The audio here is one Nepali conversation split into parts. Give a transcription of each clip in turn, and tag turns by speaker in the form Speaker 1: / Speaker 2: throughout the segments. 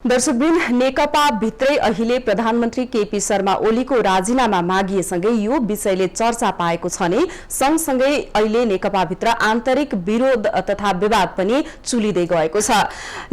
Speaker 1: दर्शकवृन्द, नेकपा भित्रै अहिले प्रधानमन्त्री केपी शर्मा ओलीको राजीनामा मागिएसँगै यो विषयले चर्चा पाएको छ नै सँगसँगै अहिले नेकपा भित्र आन्तरिक विरोध तथा विवाद पनि चुलिँदै गएको छ।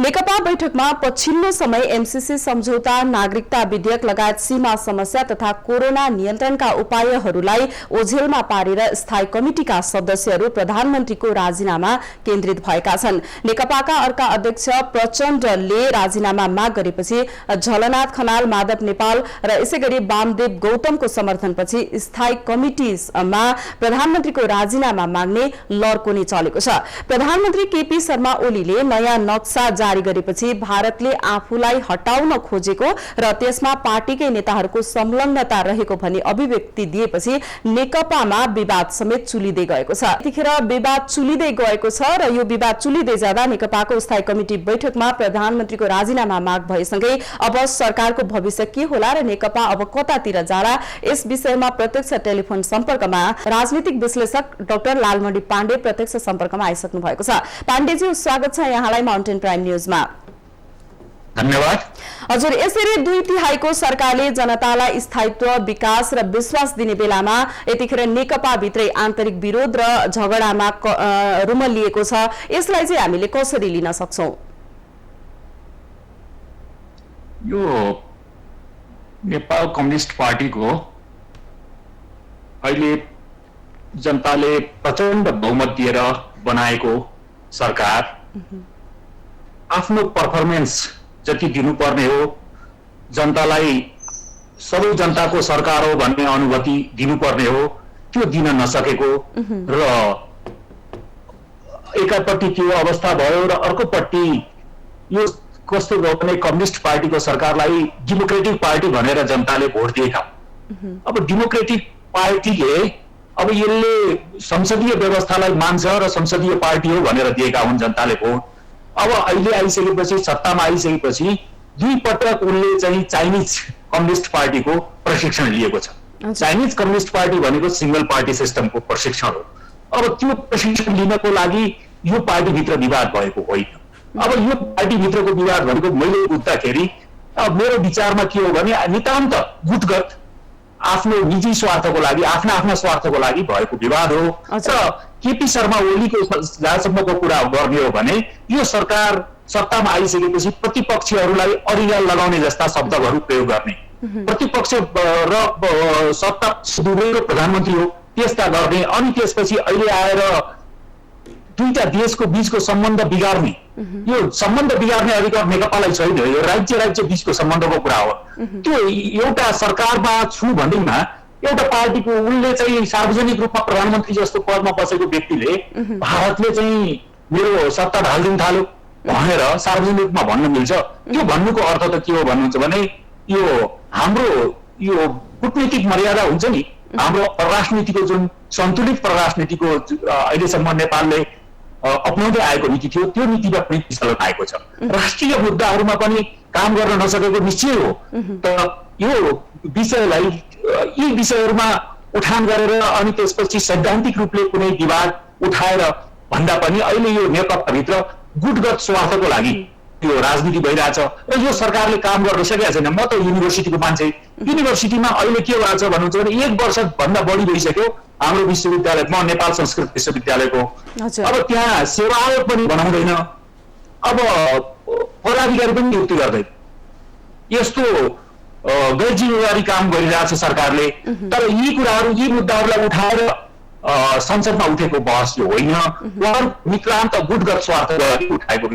Speaker 1: नेकपा बैठकमा पछिल्लो समय एमसीसी सम्झौता, नागरिकता विधेयक लगायत सीमा समस्या तथा कोरोना नियन्त्रणका उपायहरूलाई ओझेलमा पारेर स्थायी कमिटिका सदस्यहरू प्रधानमन्त्रीको राजीनामा केन्द्रित भएका छन्। नेकपाका अर्का अध्यक्ष प्रचण्डले राजीनामा माग गरेपछि झलनाथ खनाल, माधव नेपाल र यसैगरी वामदेव गौतमको समर्थनपछि स्थायी कमिटीमा प्रधानमन्त्रीको राजीनामा माग्ने लड्को नै चलेको छ। प्रधानमन्त्री केपी शर्मा ओलीले नयाँ नक्सा जारी गरेपछि भारतले आफूलाई हटाउन खोजेको र त्यसमा पार्टीकै नेताहरूको संलग्नता रहेको भनी अभिव्यक्ति दिएपछि नेकपामा विवाद समेत चुलिँदै गएको छ। यतिखेर विवाद चुलिँदै गएको छ र यो विवाद चुलिँदै जाँदा नेकपाको स्थायी कमिटी बैठकमा प्रधानमन्त्रीको राजीनामा माग भएसँगै अब सरकारको भविष्य के होला र नेकपा अब कतातिर जाला, यस विषयमा प्रत्यक्ष टेलिफोन सम्पर्कमा राजनीतिक विश्लेषक डाक्टर लालमणि पाण्डे प्रत्यक्ष सम्पर्कमा आइसक्नु भएको छ। पाण्डेजी, स्वागत छ यहाँलाई माउन्टेन प्राइम न्यूजमा।
Speaker 2: धन्यवाद।
Speaker 1: हजुर, यसरी 2/3 सरकारले जनतालाई स्थायित्व, विकास र विश्वास दिने बेलामा यतिखेर नेकपा भित्रै आन्तरिक विरोध र झगडामा रुमलिएको छ, यसलाई चाहिँ हामीले कसरी लिन सक्छौं?
Speaker 2: यो नेपाल कम्युनिस्ट पार्टीको अहिले जनताले प्रचण्ड बहुमत दिएर बनाएको सरकार आफ्नो पर्फर्मेन्स जति दिनुपर्ने हो, जनतालाई सबै जनताको सरकार हो भन्ने अनुभूति दिनुपर्ने हो, त्यो दिन नसकेको र एकापट्टि त्यो अवस्था भयो र अर्कोपट्टि यो कस्तो भयो भने कम्युनिस्ट पार्टीको सरकारलाई डेमोक्रेटिक पार्टी भनेर जनताले भोट दिएका। अब डेमोक्रेटिक पार्टीले अब यसले संसदीय व्यवस्थालाई मान्छ र संसदीय पार्टी हो भनेर दिएका हुन् जनताले भोट। अब अहिले आइसकेपछि, सत्तामा आइसकेपछि 2 पटक उनले चाहिँ चाइनिज कम्युनिस्ट पार्टीको प्रशिक्षण लिएको छ। चाइनिज कम्युनिस्ट पार्टी भनेको सिंगल पार्टी सिस्टमको प्रशिक्षण हो। अब त्यो प्रशिक्षण लिनको लागि यो पार्टीभित्र विवाद भएको होइन। अब यो पार्टीभित्रको विवाद भनेको मैले बुझ्दाखेरि मेरो विचारमा के हो भने नितान्त गुटगत आफ्नो निजी स्वार्थको लागि, आफ्ना स्वार्थको लागि भएको विवाद हो। र केपी शर्मा ओलीको जहाँसम्मको कुरा गर्ने हो भने यो सरकार सत्तामा आइसकेपछि प्रतिपक्षीहरूलाई अरियाल लगाउने जस्ता शब्दहरू प्रयोग गर्ने, प्रतिपक्ष र सत्ता दुवैको प्रधानमन्त्री हो त्यस्ता गर्ने, अनि त्यसपछि अहिले आएर दुईटा देशको बीचको सम्बन्ध बिगार्ने, यो सम्बन्ध बिगार्ने अधिकार नेकपालाई छैन। यो राज्य बीचको सम्बन्धको कुरा हो। त्यो एउटा सरकारमा छु भन्दैमा एउटा पार्टीको उनले चाहिँ सार्वजनिक रूपमा प्रधानमन्त्री जस्तो पदमा बसेको व्यक्तिले भारतले चाहिँ मेरो सत्ता ढाल्दिन थाल्यो भनेर सार्वजनिक रूपमा भन्न मिल्छ? त्यो भन्नुको अर्थ त के हो भन्नुहुन्छ भने यो हाम्रो यो कूटनीतिक मर्यादा हुन्छ नि, हाम्रो परराष्ट्र जुन सन्तुलित परराष्ट्र अहिलेसम्म नेपालले अपनाउँदै आएको नीति थियो, त्यो नीतिमा पनि विचलन आएको छ। राष्ट्रिय मुद्दाहरूमा पनि काम गर्न नसकेको निश्चय हो। तर यो विषयलाई यी विषयहरूमा उठान गरेर अनि त्यसपछि सैद्धान्तिक रूपले कुनै विवाद उठाएर भन्दा पनि अहिले यो नेकपाभित्र गुटगत स्वार्थको लागि त्यो राजनीति भइरहेछ र यो सरकारले काम गर्न सकेको छैन। म त युनिभर्सिटीको मान्छे, युनिभर्सिटीमा अहिले के भएको छ भन्नुहुन्छ भने 1 वर्ष भन्दा बढी भइसक्यो हाम्रो विश्वविद्यालय, म नेपाल संस्कृत विश्वविद्यालयको, अब त्यहाँ सेवा आयोग पनि बनाउँदैन, अब पदाधिकारी पनि नियुक्ति गर्दैन। यस्तो गैर जिम्मेवारी काम गरिरहेछ सरकारले। तर यी कुराहरू, यी मुद्दाहरूलाई उठाएर संसदमा उठेको बहस यो होइन, उहाँहरू नितान्त गुटगत स्वार्थको लागि उठाएको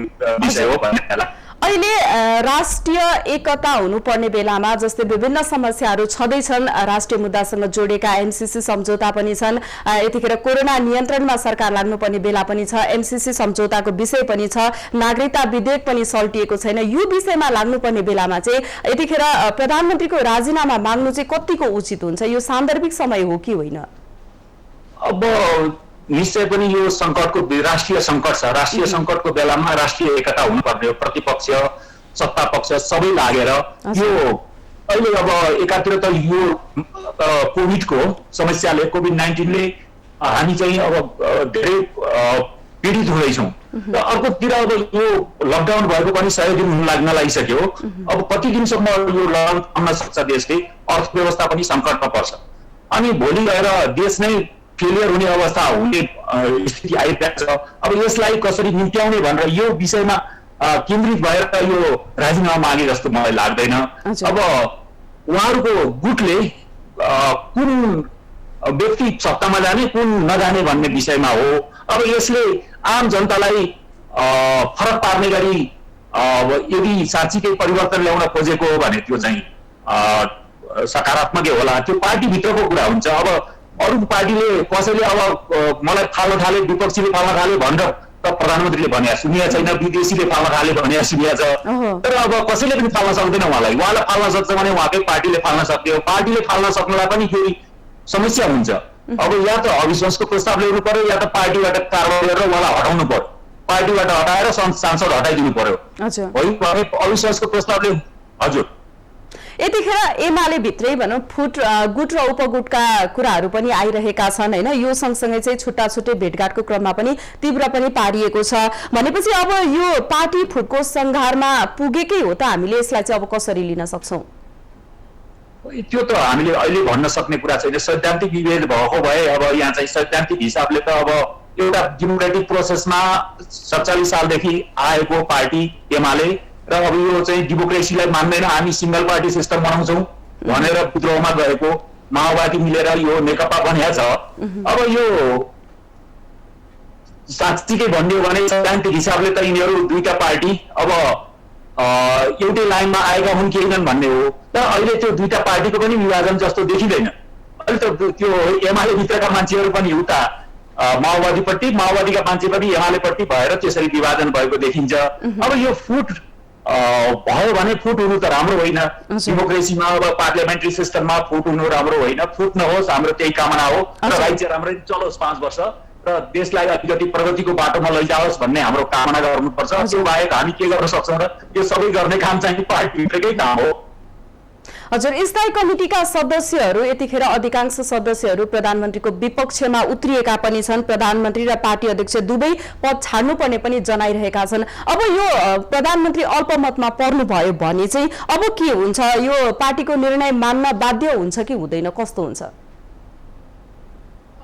Speaker 2: विषय हो भन्ने।
Speaker 1: अहिले राष्ट्रिय एकता हुनुपर्ने बेलामा जस्तै विभिन्न समस्याहरू छँदैछन्, राष्ट्रिय मुद्दासँग जोडेका एमसीसी सम्झौता पनि छन्, यतिखेर कोरोना नियन्त्रणमा सरकार लाग्नुपर्ने बेला पनि छ, एमसीसी सम्झौताको विषय पनि छ, नागरिकता विधेयक पनि सल्टिएको छैन। यो विषयमा लाग्नुपर्ने बेलामा चाहिँ यतिखेर प्रधानमन्त्रीको राजीनामा माग्नु चाहिँ कतिको उचित हुन्छ? यो सान्दर्भिक समय हो कि होइन?
Speaker 2: अब निश्चय पनि यो संकटको राष्ट्रिय संकट छ। राष्ट्रिय संकटको बेलामा राष्ट्रिय एकता हुनुपर्ने हो। प्रतिपक्ष, सत्ता पक्ष सबै लागेर यो अहिले अब एकातिर त यो कोभिडको समस्याले, कोभिड-19ले हामी चाहिँ अब धेरै पीडित हुँदैछौँ र अर्कोतिर अब यो लकडाउन भएको पनि 100 दिन हुन लाग्न लागिसक्यो। अब कति दिनसम्म यो लकडाउन थाम्न सक्छ देशले, अर्थव्यवस्था पनि सङ्कटमा पर्छ, अनि भोलि गएर देश नै फेलियर हुने अवस्था हुने स्थिति आइरहेको छ। अब यसलाई कसरी निम्त्याउने भनेर यो विषयमा केन्द्रित भएर यो राजीनामा मागे जस्तो मलाई लाग्दैन। अब उहाँहरूको गुटले कुन व्यक्ति सत्तामा जाने कुन नजाने भन्ने विषयमा हो। अब यसले आम जनतालाई फरक पार्ने गरी यदि साँच्चीकै परिवर्तन ल्याउन खोजेको हो भने त्यो चाहिँ सकारात्मकै होला, त्यो पार्टीभित्रको कुरा हुन्छ। अब अरू पार्टीले कसैले अब मलाई फाल्न थाले, विपक्षीले फाल्न थाले भनेर त प्रधानमन्त्रीले भने सुनिया छैन, विदेशीले फाल्न थाले भने सुनिया छ। तर अब कसैले पनि फाल्न सक्दैन उहाँलाई फाल्न सक्छ भने उहाँकै पार्टीले फाल्न सक्यो। पार्टीले फाल्न सक्नलाई पनि केही समस्या हुन्छ। अब या त अविश्वासको प्रस्ताव ल्याउनु पर्यो या त पार्टीबाट कारवाही गरेर उहाँलाई हटाउनु पर्यो, पार्टीबाट हटाएर सांसद हटाइदिनु पर्यो। अविश्वासको प्रस्तावले हजुर
Speaker 1: यतिखेर एमाले भित्रै भनौँ गुट र उपगुटका कुराहरू पनि आइरहेका छन् होइन। यो सँगसँगै चाहिँ छुट्टा छुट्टै भेटघाटको क्रममा पनि तीव्र पनि पारिएको छ भनेपछि अब यो पार्टी फुटको संघारमा पुगेकै हो त हामीले यसलाई चाहिँ अब कसरी लिन सक्छौँ?
Speaker 2: त्यो त हामीले अहिले भन्न सक्ने कुरा छैन। सैद्धान्तिक विभेद भएको भए अब यहाँ चाहिँ सैद्धान्तिक हिसाबले त अब एउटा डेमोक्रेटिक प्रोसेसमा 47 सालदेखि आएको पार्टी एमाले र अब यो चाहिँ डेमोक्रेसीलाई मान्दैन, हामी सिंगल पार्टी सिस्टम बनाउँछौँ भनेर विद्रोहमा गएको माओवादी मिलेर यो नेकपा बनिया छ। अब यो साँच्चीकै भन्ने हो भने सैद्धान्तिक हिसाबले त यिनीहरू दुईटा पार्टी अब एउटै लाइनमा आएका हुन् कि होइनन् भन्ने हो। तर अहिले त्यो दुईटा पार्टीको पनि विभाजन जस्तो देखिँदैन। अहिले त त्यो एमाले भित्रका मान्छेहरू पनि उता माओवादीपट्टि, माओवादीका मान्छे पनि एमालेपट्टि भएर त्यसरी विभाजन भएको देखिन्छ। अब यो फुट भयो भने फुट हुनु त राम्रो होइन। डेमोक्रेसीमा अब पार्लियामेन्ट्री सिस्टममा फुट हुनु राम्रो होइन। फुट नहोस्, हाम्रो त्यही कामना हो र राज्य राम्रै चलोस् 5 वर्ष र देशलाई अलिकति प्रगतिको बाटोमा लैजाओस् भन्ने हाम्रो कामना गर्नुपर्छ। त्यो बाहेक हामी के गर्न सक्छौँ र यो सबै गर्ने काम चाहिँ पार्टीभित्रकै काम हो।
Speaker 1: हजुर, स्थायी कमिटीका सदस्यहरू यतिखेर अधिकांश सदस्यहरू प्रधानमन्त्रीको विपक्षमा उत्रिएका पनि छन्। प्रधानमन्त्री र पार्टी अध्यक्ष दुवै पद छाड्नुपर्ने पनि जनाइरहेका छन्। अब यो प्रधानमन्त्री अल्पमतमा पर्नु भयो भने चाहिँ अब के हुन्छ? यो पार्टीको निर्णय मान्न बाध्य हुन्छ कि हुँदैन, कस्तो हुन्छ?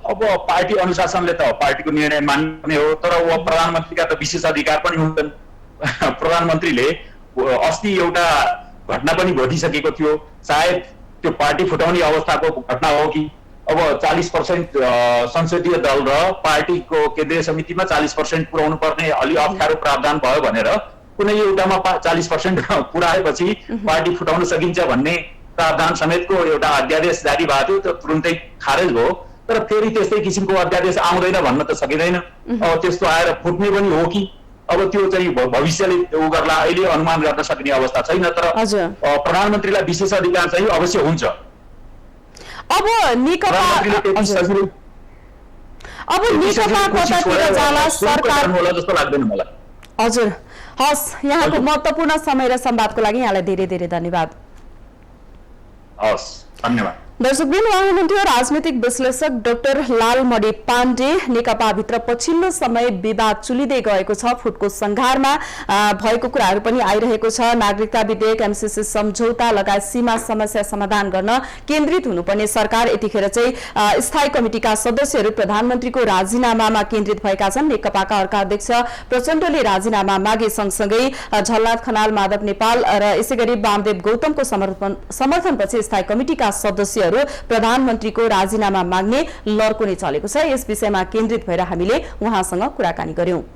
Speaker 2: अब पार्टी अनुशासनले त पार्टीको निर्णय मान्ने हो, तर प्रधानमन्त्रीका त विशेष अधिकार पनि हुन्छन्। प्रधानमन्त्रीले अस्ति एउटा घटना पनि घटिसकेको थियो, सायद त्यो पार्टी फुटाउने अवस्थाको घटना हो कि अब 40% संसदीय दल र पार्टीको केन्द्रीय समितिमा 40% पुर्याउनु पर्ने अलि अप्ठ्यारो प्रावधान भयो भनेर कुनै एउटामा 40% पुर्याएपछि पार्टी फुटाउन सकिन्छ भन्ने प्रावधान समेतको एउटा अध्यादेश जारी भएको थियो, त्यो तुरुन्तै खारेज भयो। तर फेरि त्यस्तै किसिमको अध्यादेश आउँदैन भन्न त सकिँदैन। अब त्यस्तो आएर फुट्ने पनि हो कि अब त्यो चाहिँ भविष्यले उ गर्ला, अहिले अनुमान गर्न सक्ने अवस्था छैन। तर प्रधानमन्त्रीलाई विशेष अधिकार चाहिँ अवश्य हुन्छ।
Speaker 1: अब नेकपा कतातिर जाला सरकार
Speaker 2: होला जस्तो लाग्दैन मलाई।
Speaker 1: हजुर, हस्, यहाँको महत्त्वपूर्ण समय र संवादको लागि यहाँलाई धेरै धेरै धन्यवाद।
Speaker 2: हस्, धन्यवाद।
Speaker 1: दर्शकबिन, उहाँ हुनुहुन्थ्यो राजनीतिक विश्लेषक डाक्टर लालमणि पाण्डे। नेकपाभित्र पछिल्लो समय विवाद चुलिँदै गएको छ, फुटको संघारमा भएको कुराहरू पनि आइरहेको छ। नागरिकता विधेयक, एमसीसी सम्झौता लगायत सीमा समस्या समाधान गर्न केन्द्रित हुनुपर्ने सरकार यतिखेर चाहिँ स्थायी कमिटीका सदस्यहरू प्रधानमन्त्रीको राजीनामामा केन्द्रित भएका छन्। नेकपाका अर्का अध्यक्ष प्रचण्डले राजीनामा मागे सँगसँगै झलनाथ खनाल, माधव नेपाल र यसैगरी वामदेव गौतमको समर्थनपछि स्थायी कमिटीका सदस्य प्रधानमन्त्रीको राजीनामा माग्ने लड्को नै चलेको छ। यस विषयमा केन्द्रित भएर हामीले उहाँसँग कुराकानी गर्यौं।